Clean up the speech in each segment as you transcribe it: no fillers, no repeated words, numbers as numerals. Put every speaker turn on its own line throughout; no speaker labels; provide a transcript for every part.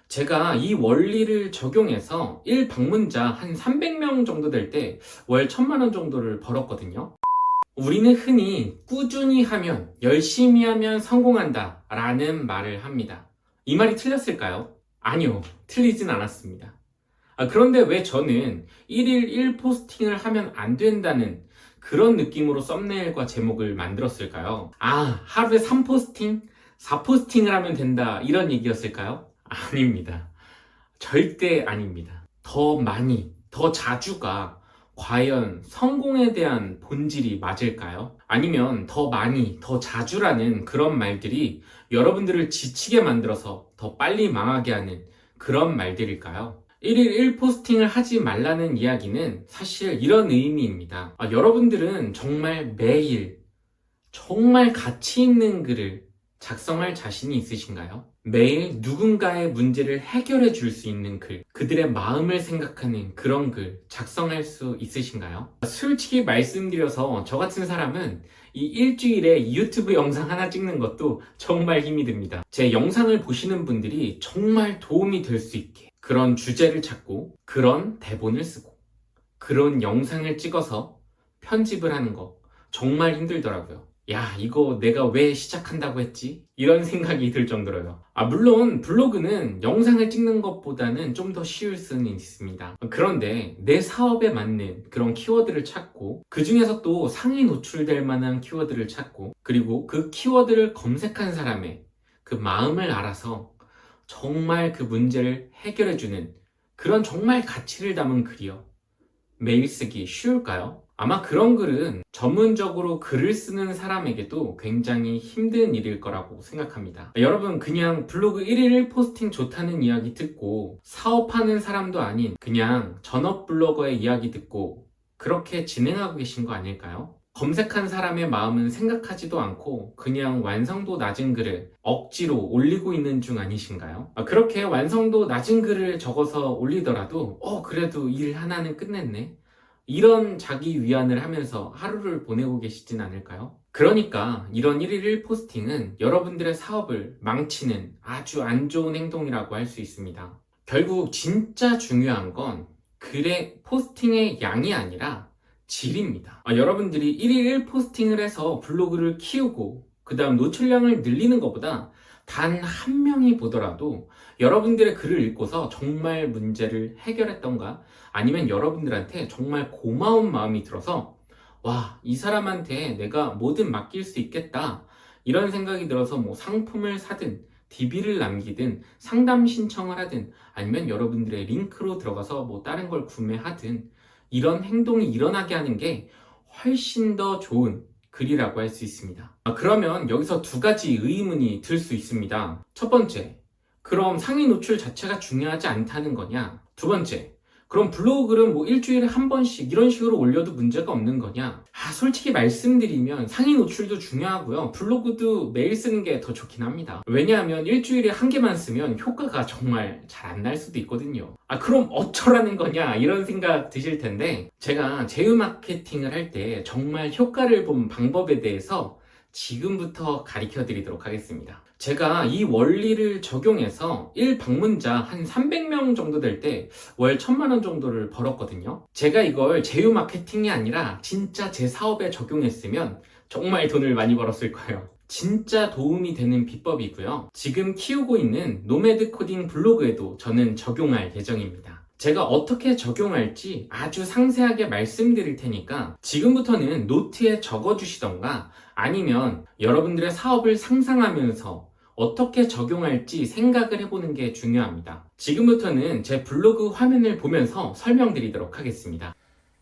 제가 이 원리를 적용해서 1방문자 한 300명 정도 될 때 월 1000만 원 정도를 벌었거든요. 우리는 흔히 꾸준히 하면, 열심히 하면 성공한다 라는 말을 합니다. 이 말이 틀렸을까요? 아니요, 틀리진 않았습니다. 그런데 왜 저는 1일 1포스팅을 하면 안 된다는 그런 느낌으로 썸네일과 제목을 만들었을까요? 하루에 3포스팅? 4포스팅을 하면 된다 이런 얘기였을까요? 아닙니다. 절대 아닙니다. 더 많이, 더 자주가 과연 성공에 대한 본질이 맞을까요? 아니면 더 많이, 더 자주라는 그런 말들이 여러분들을 지치게 만들어서 더 빨리 망하게 하는 그런 말들일까요? 1일 1포스팅을 하지 말라는 이야기는 사실 이런 의미입니다. 여러분들은 정말 매일 정말 가치 있는 글을 작성할 자신이 있으신가요? 매일 누군가의 문제를 해결해 줄 수 있는 글, 그들의 마음을 생각하는 그런 글 작성할 수 있으신가요? 솔직히 말씀드려서 저 같은 사람은 이 일주일에 유튜브 영상 하나 찍는 것도 정말 힘이 듭니다. 제 영상을 보시는 분들이 정말 도움이 될 수 있게 그런 주제를 찾고 그런 대본을 쓰고 그런 영상을 찍어서 편집을 하는 거 정말 힘들더라고요. 야, 이거 내가 왜 시작한다고 했지? 이런 생각이 들 정도로요. 물론 블로그는 영상을 찍는 것보다는 좀 더 쉬울 수는 있습니다. 그런데 내 사업에 맞는 그런 키워드를 찾고, 그 중에서 또 상위 노출될 만한 키워드를 찾고, 그리고 그 키워드를 검색한 사람의 그 마음을 알아서 정말 그 문제를 해결해주는 그런 정말 가치를 담은 글이요. 매일 쓰기 쉬울까요? 아마 그런 글은 전문적으로 글을 쓰는 사람에게도 굉장히 힘든 일일 거라고 생각합니다. 여러분, 그냥 블로그 1일 1포스팅 좋다는 이야기 듣고 사업하는 사람도 아닌 그냥 전업 블로거의 이야기 듣고 그렇게 진행하고 계신 거 아닐까요? 검색한 사람의 마음은 생각하지도 않고 그냥 완성도 낮은 글을 억지로 올리고 있는 중 아니신가요? 그렇게 완성도 낮은 글을 적어서 올리더라도 그래도 일 하나는 끝냈네, 이런 자기 위안을 하면서 하루를 보내고 계시진 않을까요? 그러니까 이런 1일 1포스팅은 여러분들의 사업을 망치는 아주 안 좋은 행동이라고 할 수 있습니다. 결국 진짜 중요한 건 글의 포스팅의 양이 아니라 질입니다. 여러분들이 1일 1포스팅을 해서 블로그를 키우고 그 다음 노출량을 늘리는 것보다 단 한 명이 보더라도 여러분들의 글을 읽고서 정말 문제를 해결했던가, 아니면 여러분들한테 정말 고마운 마음이 들어서 와, 이 사람한테 내가 뭐든 맡길 수 있겠다, 이런 생각이 들어서 뭐 상품을 사든 DB를 남기든 상담 신청을 하든 아니면 여러분들의 링크로 들어가서 뭐 다른 걸 구매하든 이런 행동이 일어나게 하는 게 훨씬 더 좋은 글이라고 할 수 있습니다. 그러면 여기서 두 가지 의문이 들 수 있습니다. 첫 번째, 그럼 상위 노출 자체가 중요하지 않다는 거냐? 두 번째, 그럼 블로그 글은 뭐 일주일에 한 번씩 이런 식으로 올려도 문제가 없는 거냐? 솔직히 말씀드리면 상위 노출도 중요하고요, 블로그도 매일 쓰는 게 더 좋긴 합니다. 왜냐하면 일주일에 한 개만 쓰면 효과가 정말 잘 안 날 수도 있거든요. 그럼 어쩌라는 거냐, 이런 생각 드실 텐데, 제가 제휴 마케팅을 할 때 정말 효과를 본 방법에 대해서 지금부터 가르쳐 드리도록 하겠습니다. 제가 이 원리를 적용해서 1방문자 한 300명 정도 될 때 월 1000만 원 정도를 벌었거든요. 제가 이걸 제휴 마케팅이 아니라 진짜 제 사업에 적용했으면 정말 돈을 많이 벌었을 거예요. 진짜 도움이 되는 비법이고요. 지금 키우고 있는 노매드 코딩 블로그에도 저는 적용할 예정입니다. 제가 어떻게 적용할지 아주 상세하게 말씀드릴 테니까 지금부터는 노트에 적어주시던가, 아니면 여러분들의 사업을 상상하면서 어떻게 적용할지 생각을 해보는 게 중요합니다. 지금부터는 제 블로그 화면을 보면서 설명드리도록 하겠습니다.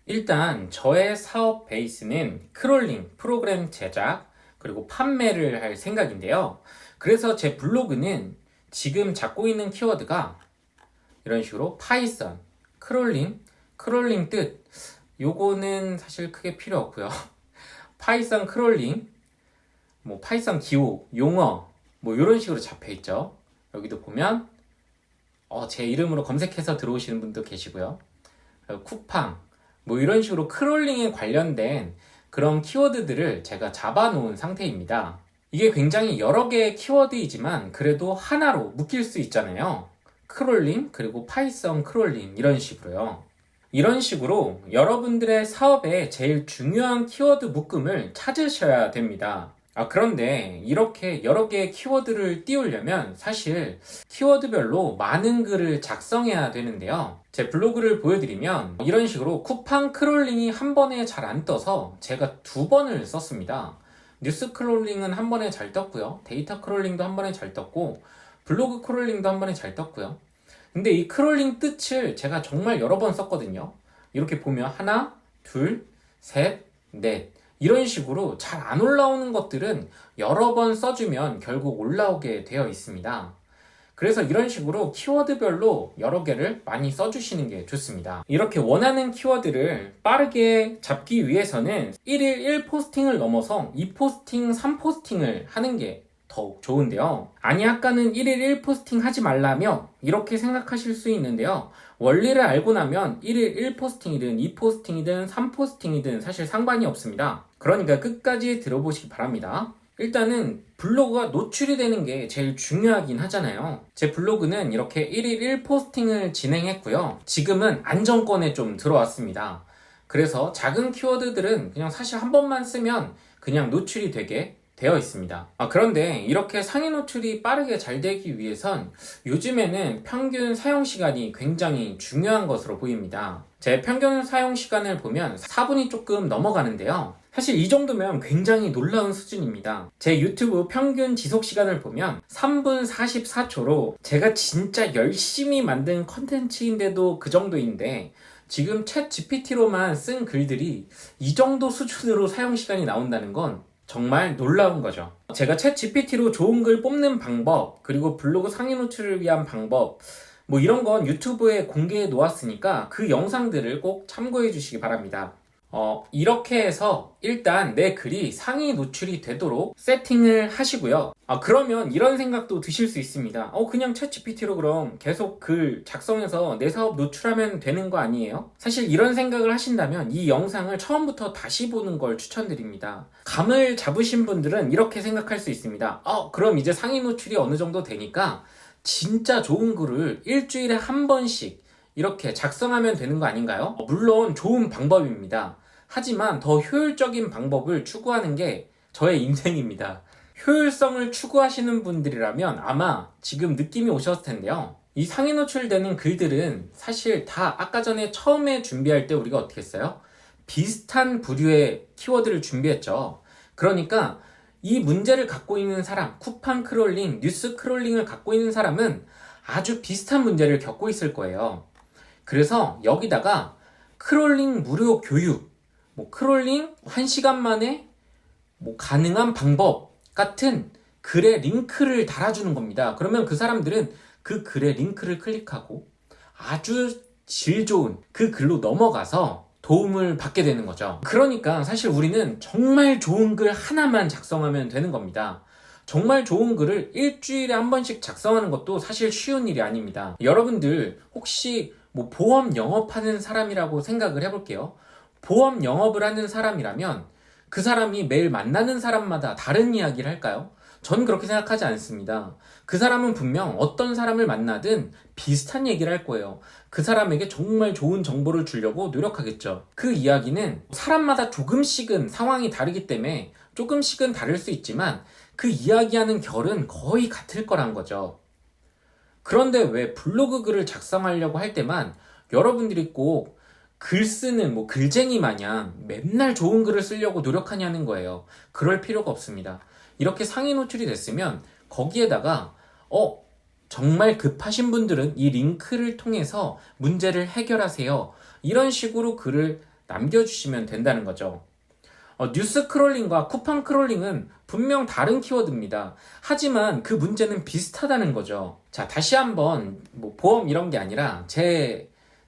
일단 저의 사업 베이스는 크롤링, 프로그램 제작, 그리고 판매를 할 생각인데요. 그래서 제 블로그는 지금 잡고 있는 키워드가 이런 식으로 파이썬, 크롤링 뜻 요거는 사실 크게 필요 없고요. 파이썬 크롤링, 뭐 파이썬 기호, 용어 뭐 이런 식으로 잡혀 있죠. 여기도 보면 제 이름으로 검색해서 들어오시는 분도 계시고요. 쿠팡 뭐 이런 식으로 크롤링에 관련된 그런 키워드들을 제가 잡아 놓은 상태입니다. 이게 굉장히 여러 개의 키워드이지만 그래도 하나로 묶일 수 있잖아요. 크롤링, 그리고 파이썬 크롤링 이런 식으로요. 이런 식으로 여러분들의 사업에 제일 중요한 키워드 묶음을 찾으셔야 됩니다. 그런데 이렇게 여러 개의 키워드를 띄우려면 사실 키워드별로 많은 글을 작성해야 되는데요. 제 블로그를 보여드리면 이런 식으로 쿠팡 크롤링이 한 번에 잘 안 떠서 제가 2번을 썼습니다. 뉴스 크롤링은 한 번에 잘 떴고요. 데이터 크롤링도 한 번에 잘 떴고 블로그 크롤링도 한 번에 잘 떴고요. 근데 이 크롤링 뜻을 제가 정말 여러 번 썼거든요. 이렇게 보면 하나, 둘, 셋, 넷 이런 식으로 잘 안 올라오는 것들은 여러 번 써주면 결국 올라오게 되어 있습니다. 그래서 이런 식으로 키워드별로 여러 개를 많이 써주시는 게 좋습니다. 이렇게 원하는 키워드를 빠르게 잡기 위해서는 1일 1포스팅을 넘어서 2포스팅, 3포스팅을 하는 게 더욱 좋은데요. 아니 아까는 1일 1포스팅 하지 말라며 이렇게 생각하실 수 있는데요. 원리를 알고 나면 1일 1포스팅이든 2포스팅이든 3포스팅이든 사실 상관이 없습니다. 그러니까 끝까지 들어보시기 바랍니다. 일단은 블로그가 노출이 되는 게 제일 중요하긴 하잖아요. 제 블로그는 이렇게 1일 1포스팅을 진행했고요. 지금은 안정권에 좀 들어왔습니다. 그래서 작은 키워드들은 그냥 사실 한 번만 쓰면 그냥 노출이 되게 되어 있습니다. 그런데 이렇게 상위 노출이 빠르게 잘 되기 위해선 요즘에는 평균 사용 시간이 굉장히 중요한 것으로 보입니다. 제 평균 사용 시간을 보면 4분이 조금 넘어가는데요. 사실 이 정도면 굉장히 놀라운 수준입니다. 제 유튜브 평균 지속 시간을 보면 3분 44초로 제가 진짜 열심히 만든 컨텐츠인데도 그 정도인데 지금 챗 GPT로만 쓴 글들이 이 정도 수준으로 사용 시간이 나온다는 건 정말 놀라운 거죠. 제가 챗 GPT로 좋은 글 뽑는 방법, 그리고 블로그 상위 노출을 위한 방법, 이런 건 유튜브에 공개해 놓았으니까 그 영상들을 꼭 참고해 주시기 바랍니다. 이렇게 해서 일단 내 글이 상위 노출이 되도록 세팅을 하시고요. 그러면 이런 생각도 드실 수 있습니다. 그냥 챗 GPT로 그럼 계속 글 작성해서 내 사업 노출하면 되는 거 아니에요? 사실 이런 생각을 하신다면 이 영상을 처음부터 다시 보는 걸 추천드립니다. 감을 잡으신 분들은 이렇게 생각할 수 있습니다. 그럼 이제 상위 노출이 어느 정도 되니까 진짜 좋은 글을 일주일에 한 번씩 이렇게 작성하면 되는 거 아닌가요? 물론 좋은 방법입니다. 하지만 더 효율적인 방법을 추구하는 게 저의 인생입니다. 효율성을 추구하시는 분들이라면 아마 지금 느낌이 오셨을 텐데요. 이 상위 노출되는 글들은 사실 다 아까 전에 처음에 준비할 때 우리가 어떻게 했어요? 비슷한 부류의 키워드를 준비했죠. 그러니까 이 문제를 갖고 있는 사람, 쿠팡 크롤링, 뉴스 크롤링을 갖고 있는 사람은 아주 비슷한 문제를 겪고 있을 거예요. 그래서 여기다가 크롤링 무료 교육, 크롤링 1시간 만에 가능한 방법 같은 글에 링크를 달아주는 겁니다. 그러면 그 사람들은 그 글에 링크를 클릭하고 아주 질 좋은 그 글로 넘어가서 도움을 받게 되는 거죠. 그러니까 사실 우리는 정말 좋은 글 하나만 작성하면 되는 겁니다. 정말 좋은 글을 일주일에 한 번씩 작성하는 것도 사실 쉬운 일이 아닙니다. 여러분들 혹시 보험 영업하는 사람이라고 생각을 해볼게요. 보험 영업을 하는 사람이라면 그 사람이 매일 만나는 사람마다 다른 이야기를 할까요? 전 그렇게 생각하지 않습니다. 그 사람은 분명 어떤 사람을 만나든 비슷한 얘기를 할 거예요. 그 사람에게 정말 좋은 정보를 주려고 노력하겠죠. 그 이야기는 사람마다 조금씩은 상황이 다르기 때문에 조금씩은 다를 수 있지만 그 이야기하는 결은 거의 같을 거란 거죠. 그런데 왜 블로그 글을 작성하려고 할 때만 여러분들이 꼭 글 쓰는 글쟁이 마냥 맨날 좋은 글을 쓰려고 노력하냐는 거예요. 그럴 필요가 없습니다. 이렇게 상위 노출이 됐으면 거기에다가 정말 급하신 분들은 이 링크를 통해서 문제를 해결하세요. 이런 식으로 글을 남겨주시면 된다는 거죠. 뉴스 크롤링과 쿠팡 크롤링은 분명 다른 키워드입니다. 하지만 그 문제는 비슷하다는 거죠. 자, 다시 한번 보험 이런 게 아니라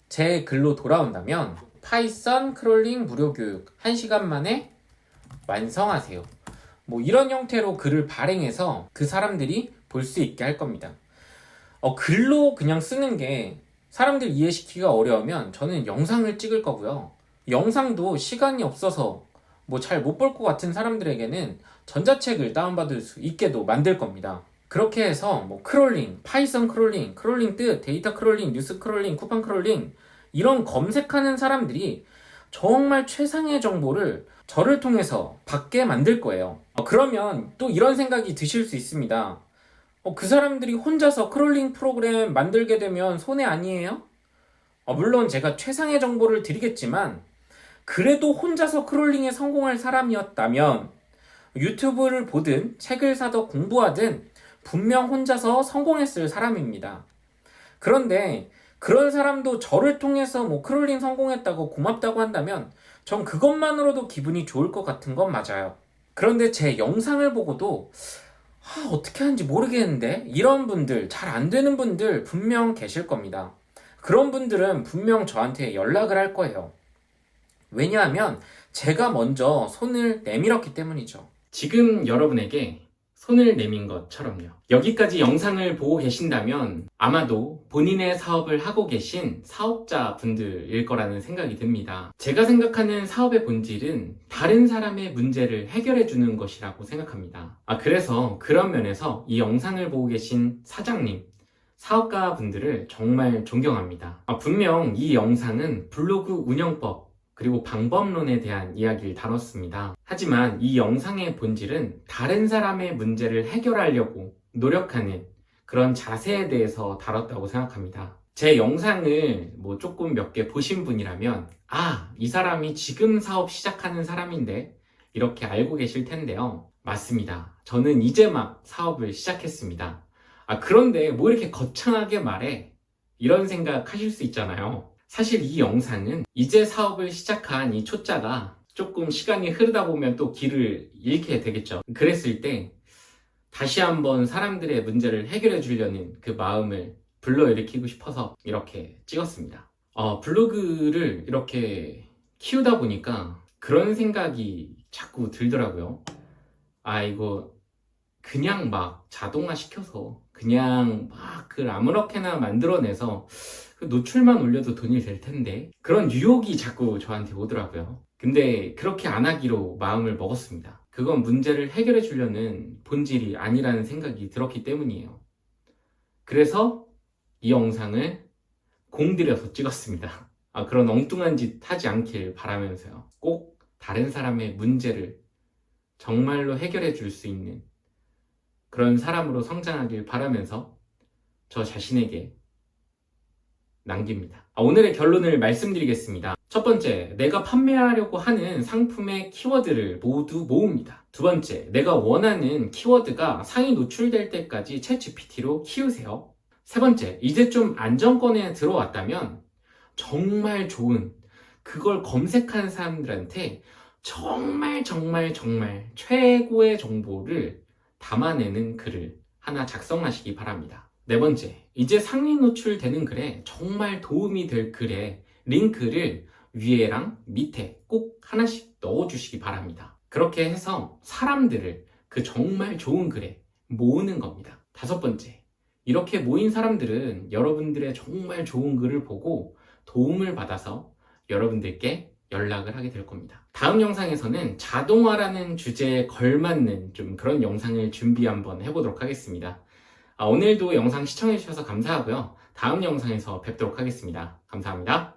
제 글로 돌아온다면 파이썬 크롤링 무료 교육 1시간 만에 완성하세요. 이런 형태로 글을 발행해서 그 사람들이 볼 수 있게 할 겁니다. 글로 그냥 쓰는 게 사람들 이해시키기가 어려우면 저는 영상을 찍을 거고요. 영상도 시간이 없어서 잘 못 볼 것 같은 사람들에게는 전자책을 다운받을 수 있게도 만들 겁니다. 그렇게 해서 뭐 크롤링, 파이썬 크롤링, 크롤링 뜻, 데이터 크롤링, 뉴스 크롤링, 쿠팡 크롤링 이런 검색하는 사람들이 정말 최상의 정보를 저를 통해서 받게 만들 거예요. 그러면 또 이런 생각이 드실 수 있습니다. 그 사람들이 혼자서 크롤링 프로그램 만들게 되면 손해 아니에요? 물론 제가 최상의 정보를 드리겠지만 그래도 혼자서 크롤링에 성공할 사람이었다면 유튜브를 보든 책을 사든 공부하든 분명 혼자서 성공했을 사람입니다. 그런데 그런 사람도 저를 통해서 뭐 크롤링 성공했다고 고맙다고 한다면 전 그것만으로도 기분이 좋을 것 같은 건 맞아요. 그런데 제 영상을 보고도 어떻게 하는지 모르겠는데 이런 분들, 잘 안 되는 분들 분명 계실 겁니다. 그런 분들은 분명 저한테 연락을 할 거예요. 왜냐하면 제가 먼저 손을 내밀었기 때문이죠. 지금 여러분에게 손을 내민 것처럼요. 여기까지 영상을 보고 계신다면 아마도 본인의 사업을 하고 계신 사업자 분들일 거라는 생각이 듭니다. 제가 생각하는 사업의 본질은 다른 사람의 문제를 해결해 주는 것이라고 생각합니다. 그래서 그런 면에서 이 영상을 보고 계신 사장님, 사업가 분들을 정말 존경합니다. 분명 이 영상은 블로그 운영법 그리고 방법론에 대한 이야기를 다뤘습니다. 하지만 이 영상의 본질은 다른 사람의 문제를 해결하려고 노력하는 그런 자세에 대해서 다뤘다고 생각합니다. 제 영상을 조금 몇 개 보신 분이라면 이 사람이 지금 사업 시작하는 사람인데 이렇게 알고 계실 텐데요. 맞습니다. 저는 이제 막 사업을 시작했습니다. 그런데 뭐 이렇게 거창하게 말해? 이런 생각 하실 수 있잖아요. 사실 이 영상은 이제 사업을 시작한 이 초짜가 조금 시간이 흐르다 보면 또 길을 잃게 되겠죠. 그랬을 때 다시 한번 사람들의 문제를 해결해 주려는 그 마음을 불러일으키고 싶어서 이렇게 찍었습니다. 블로그를 이렇게 키우다 보니까 그런 생각이 자꾸 들더라고요. 이거 그냥 막 자동화 시켜서 그냥 막 글 아무렇게나 만들어내서 그 노출만 올려도 돈이 될 텐데 그런 유혹이 자꾸 저한테 오더라고요. 근데 그렇게 안 하기로 마음을 먹었습니다. 그건 문제를 해결해 주려는 본질이 아니라는 생각이 들었기 때문이에요. 그래서 이 영상을 공들여서 찍었습니다. 그런 엉뚱한 짓 하지 않길 바라면서요. 꼭 다른 사람의 문제를 정말로 해결해 줄 수 있는 그런 사람으로 성장하길 바라면서 저 자신에게 남깁니다. 오늘의 결론을 말씀드리겠습니다. 첫 번째, 내가 판매하려고 하는 상품의 키워드를 모두 모읍니다. 두 번째, 내가 원하는 키워드가 상위 노출될 때까지 챗GPT로 키우세요. 세 번째, 이제 좀 안정권에 들어왔다면 정말 좋은 그걸 검색하는 사람들한테 정말 최고의 정보를 담아내는 글을 하나 작성하시기 바랍니다. 네 번째, 이제 상위 노출되는 글에 정말 도움이 될 글에 링크를 위에랑 밑에 꼭 하나씩 넣어주시기 바랍니다. 그렇게 해서 사람들을 그 정말 좋은 글에 모으는 겁니다. 다섯 번째, 이렇게 모인 사람들은 여러분들의 정말 좋은 글을 보고 도움을 받아서 여러분들께 연락을 하게 될 겁니다. 다음 영상에서는 자동화라는 주제에 걸맞는 좀 그런 영상을 준비 한번 해보도록 하겠습니다. 오늘도 영상 시청해주셔서 감사하고요. 다음 영상에서 뵙도록 하겠습니다. 감사합니다.